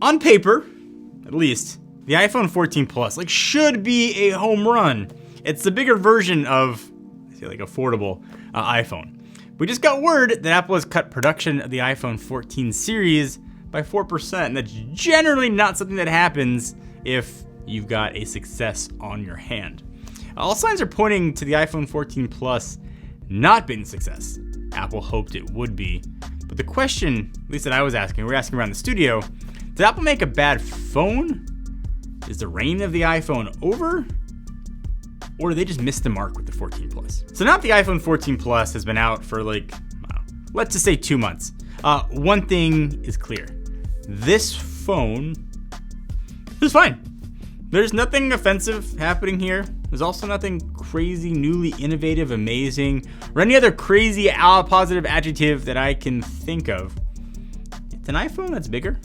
On paper, at least, the iPhone 14 Plus should be a home run. It's the bigger version of, affordable iPhone. We just got word that Apple has cut production of the iPhone 14 series by 4%, and that's generally not something that happens if you've got a success on your hand. All signs are pointing to the iPhone 14 Plus not being a success. Apple hoped it would be. But the question, at least that I was asking, we were asking around the studio, did Apple make a bad phone? Is the reign of the iPhone over? Or did they just miss the mark with the 14 Plus? So now that the iPhone 14 Plus has been out for let's just say 2 months. One thing is clear. This phone is fine. There's nothing offensive happening here. There's also nothing crazy, newly innovative, amazing, or any other crazy positive adjective that I can think of. It's an iPhone that's bigger.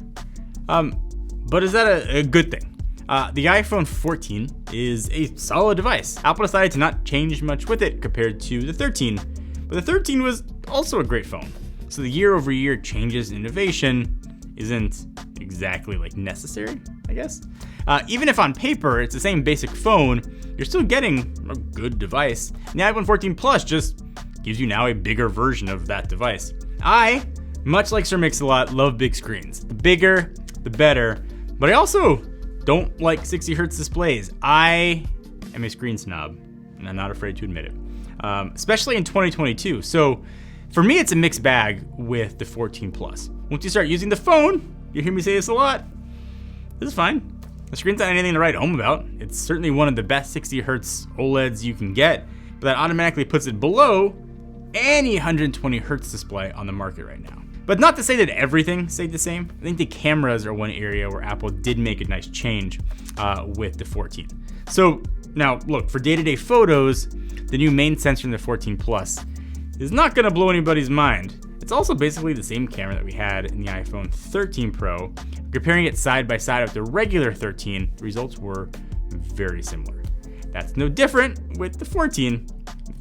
But is that a good thing? The iPhone 14 is a solid device. Apple decided to not change much with it compared to the 13, but the 13 was also a great phone. So the year-over-year changes in innovation isn't exactly necessary, I guess. Even if on paper it's the same basic phone, you're still getting a good device. And the iPhone 14 Plus just gives you now a bigger version of that device. I, much like Sir Mix-a-Lot, love big screens. The bigger, the better. But I also don't like 60 hertz displays. I am a screen snob, and I'm not afraid to admit it, especially in 2022. So for me, it's a mixed bag with the 14 Plus. Once you start using the phone, you hear me say this a lot, this is fine. The screen's not anything to write home about. It's certainly one of the best 60 hertz OLEDs you can get, but that automatically puts it below any 120 hertz display on the market right now. But not to say that everything stayed the same. I think the cameras are one area where Apple did make a nice change with the 14. So now look, for day-to-day photos, the new main sensor in the 14 Plus is not gonna blow anybody's mind. It's also basically the same camera that we had in the iPhone 13 Pro. Comparing it side by side with the regular 13, the results were very similar. That's no different with the 14.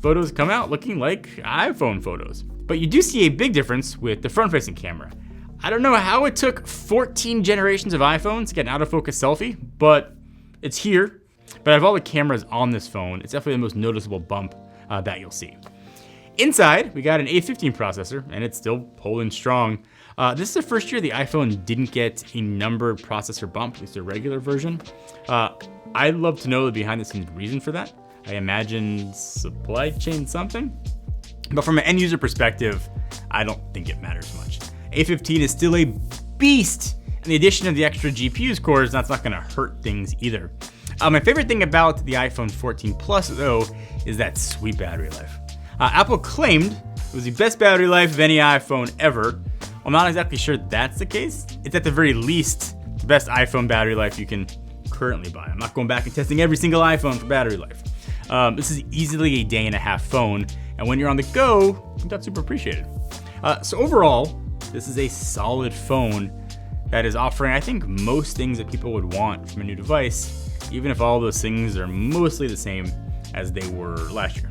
Photos come out looking like iPhone photos. But you do see a big difference with the front-facing camera. I don't know how it took 14 generations of iPhones to get an out-of-focus selfie, but it's here. But out of all the cameras on this phone, it's definitely the most noticeable bump that you'll see. Inside, we got an A15 processor, and it's still holding strong. This is the first year the iPhone didn't get a numbered processor bump, at least a regular version. I'd love to know the behind-the-scenes reason for that. I imagine supply chain something. But from an end user perspective, I don't think it matters much. A15 is still a beast, and the addition of the extra GPU's cores, that's not gonna hurt things either. My favorite thing about the iPhone 14 Plus though, is that sweet battery life. Apple claimed it was the best battery life of any iPhone ever. I'm not exactly sure that's the case. It's at the very least the best iPhone battery life you can currently buy. I'm not going back and testing every single iPhone for battery life. This is easily a day-and-a-half phone, and when you're on the go, that's super appreciated. So overall, this is a solid phone that is offering, I think, most things that people would want from a new device, even if all those things are mostly the same as they were last year.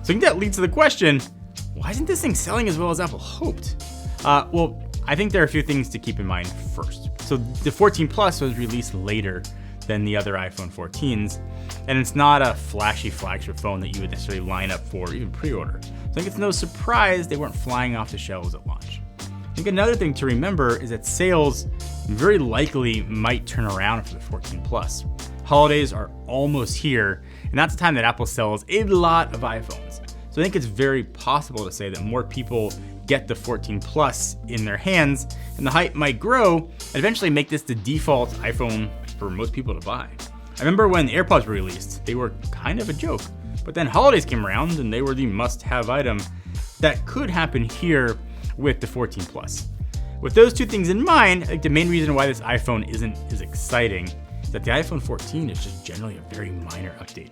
So I think that leads to the question, why isn't this thing selling as well as Apple hoped? Well, I think there are a few things to keep in mind first. So the 14 Plus was released later than the other iPhone 14s, and it's not a flashy flagship phone that you would necessarily line up for, even pre-order. So I think it's no surprise they weren't flying off the shelves at launch. I think another thing to remember is that sales very likely might turn around for the 14 Plus. Holidays are almost here, and that's the time that Apple sells a lot of iPhones. So I think it's very possible to say that more people get the 14 Plus in their hands, and the hype might grow and eventually make this the default iPhone for most people to buy. I remember when the AirPods were released, they were kind of a joke, but then holidays came around and they were the must-have item. That could happen here with the 14 Plus. With those two things in mind, I think the main reason why this iPhone isn't as exciting is that the iPhone 14 is just generally a very minor update.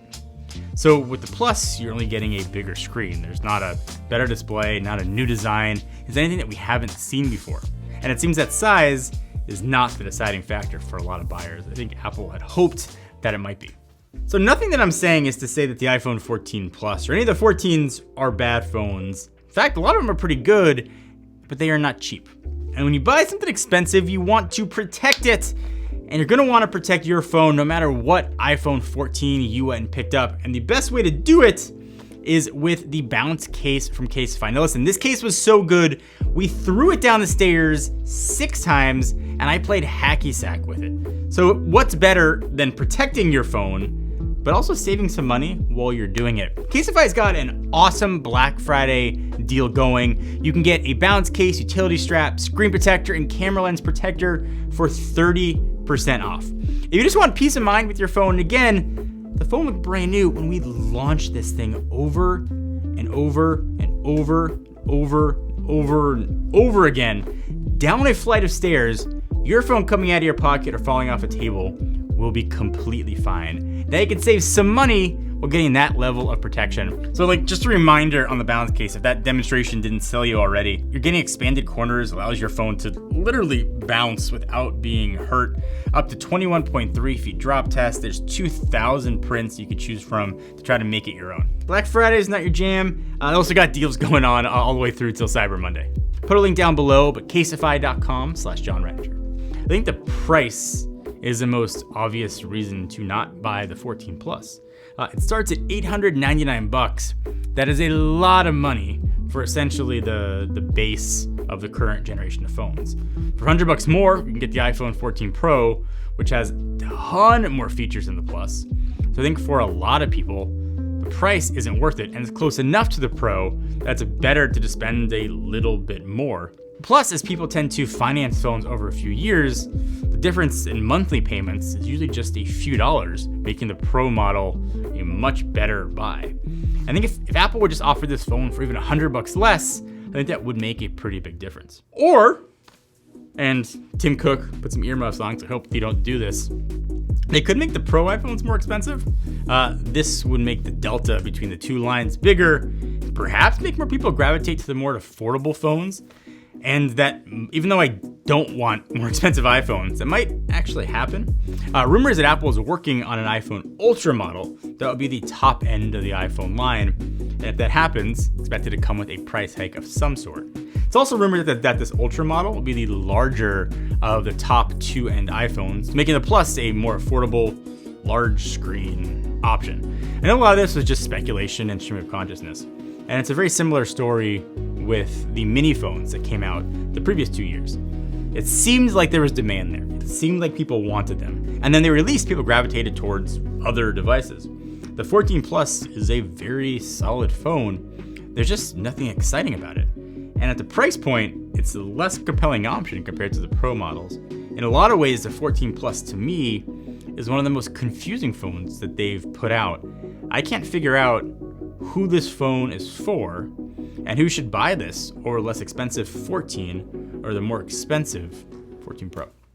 So with the Plus, you're only getting a bigger screen. There's not a better display, not a new design. It's anything that we haven't seen before. And it seems that size is not the deciding factor for a lot of buyers. I think Apple had hoped that it might be. So nothing that I'm saying is to say that the iPhone 14 Plus or any of the 14s are bad phones. In fact, a lot of them are pretty good, but they are not cheap. And And when you buy something expensive, you want to protect it. And you're gonna wanna protect your phone no matter what iPhone 14 you went and picked up. And the best way to do it is with the bounce case from Caseify. Now listen, this case was so good, we threw it down the stairs 6 times and I played hacky sack with it. So what's better than protecting your phone, but also saving some money while you're doing it? Caseify's got an awesome Black Friday deal going. You can get a bounce case, utility strap, screen protector, and camera lens protector for 30% off. If you just want peace of mind with your phone, and again, the phone looked brand new when we launched this thing over and over and over again. Down a flight of stairs, your phone coming out of your pocket or falling off a table will be completely fine. Now you can save some money while getting that level of protection. So just a reminder on the balance case, if that demonstration didn't sell you already, you're getting expanded corners, allows your phone to literally bounce without being hurt. Up to 21.3 feet drop test. There's 2,000 prints you could choose from to try to make it your own. Black Friday is not your jam. I also got deals going on all the way through till Cyber Monday. Put a link down below, but caseify.com/John Rettinger. I think the price is the most obvious reason to not buy the 14 Plus. It starts at $899. That is a lot of money for essentially the base of the current generation of phones. For $100 more, you can get the iPhone 14 Pro, which has a ton more features than the Plus. So I think for a lot of people, the price isn't worth it, and it's close enough to the Pro that it's better to just spend a little bit more. Plus, as people tend to finance phones over a few years, the difference in monthly payments is usually just a few dollars, making the Pro model a much better buy. I think if Apple would just offer this phone for even $100 less, I think that would make a pretty big difference. Or, and Tim Cook put some earmuffs on, so I hope you don't do this, they could make the Pro iPhones more expensive. This would make the delta between the two lines bigger, perhaps make more people gravitate to the more affordable phones. And that, even though I don't want more expensive iPhones, that might actually happen. Rumors that Apple is working on an iPhone Ultra model that would be the top end of the iPhone line. And if that happens, expected to come with a price hike of some sort. It's also rumored that this Ultra model will be the larger of the top 2-end iPhones, making the Plus a more affordable, large screen option. I know a lot of this was just speculation and stream of consciousness. And it's a very similar story with the mini phones that came out the previous 2 years. It seemed like there was demand there. It seemed like people wanted them. And then they released, people gravitated towards other devices. The 14 Plus is a very solid phone. There's just nothing exciting about it. And at the price point, it's a less compelling option compared to the Pro models. In a lot of ways, the 14 Plus to me is one of the most confusing phones that they've put out. I can't figure out who this phone is for and who should buy this over less expensive 14 or the more expensive 14 Pro.